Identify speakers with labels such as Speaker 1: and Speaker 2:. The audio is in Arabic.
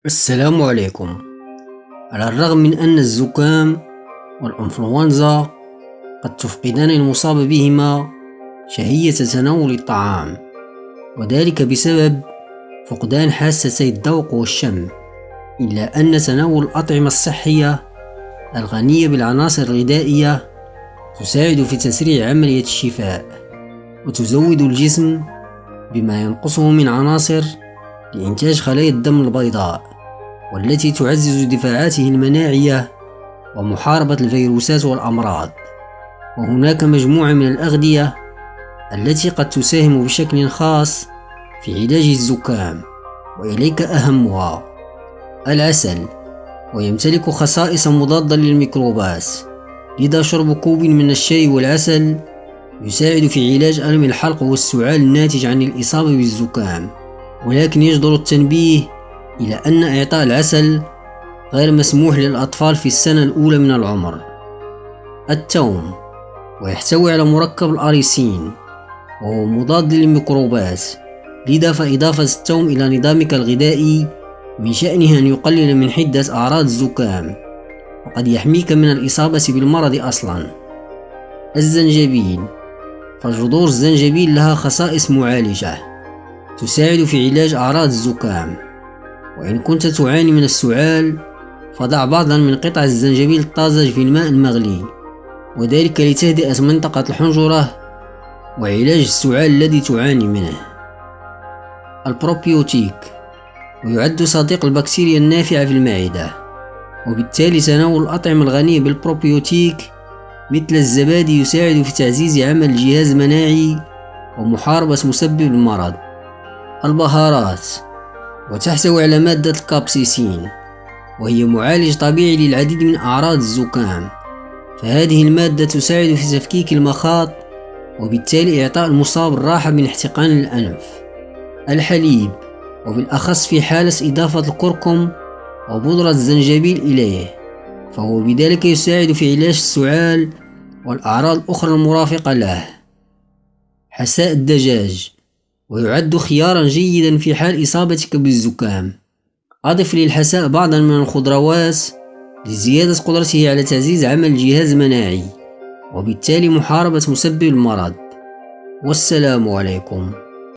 Speaker 1: السلام عليكم. على الرغم من أن الزكام والإنفلونزا قد تفقدان المصاب بهما شهية تناول الطعام، وذلك بسبب فقدان حاستي الذوق والشم، إلا أن تناول الأطعمة الصحية الغنية بالعناصر الغذائية تساعد في تسريع عملية الشفاء، وتزود الجسم بما ينقصه من عناصر لإنتاج خلايا الدم البيضاء، والتي تعزز دفاعاته المناعية ومحاربة الفيروسات والأمراض. وهناك مجموعة من الأغذية التي قد تساهم بشكل خاص في علاج الزكام، وإليك أهمها: العسل، ويمتلك خصائص مضادة للميكروبات، لذا شرب كوب من الشاي والعسل يساعد في علاج ألم الحلق والسعال الناتج عن الإصابة بالزكام. ولكن يجدر التنبيه إلى أن إعطاء العسل غير مسموح للأطفال في السنة الأولى من العمر. الثوم، ويحتوي على مركب الأريسين، وهو مضاد للميكروبات، لذا فإضافة الثوم إلى نظامك الغذائي من شأنه أن يقلل من حدة أعراض الزكام، وقد يحميك من الإصابة بالمرض أصلا. الزنجبيل، فجذور الزنجبيل لها خصائص معالجة تساعد في علاج أعراض الزكام. وإن كنت تعاني من السعال، فضع بعضا من قطع الزنجبيل الطازج في الماء المغلي، وذلك لتهدئة منطقة الحنجرة وعلاج السعال الذي تعاني منه. البروبيوتيك، ويعد صديق البكتيريا النافعة في المعدة، وبالتالي تناول الأطعمة الغنية بالبروبيوتيك مثل الزبادي يساعد في تعزيز عمل الجهاز المناعي ومحاربة مسبب المرض. البهارات، وتحتوي على مادة الكابسيسين، وهي معالج طبيعي للعديد من أعراض الزكام، فهذه المادة تساعد في تفكيك المخاط وبالتالي إعطاء المصاب الراحة من احتقان الأنف. الحليب، وبالأخص في حالة إضافة الكركم وبودرة الزنجبيل إليه، فهو بذلك يساعد في علاج السعال والأعراض الأخرى المرافقة له. حساء الدجاج، ويعد خيارا جيدا في حال إصابتك بالزكام. أضف للحساء بعضا من الخضروات لزيادة قدرته على تعزيز عمل الجهاز المناعي، وبالتالي محاربة مسبب المرض. والسلام عليكم.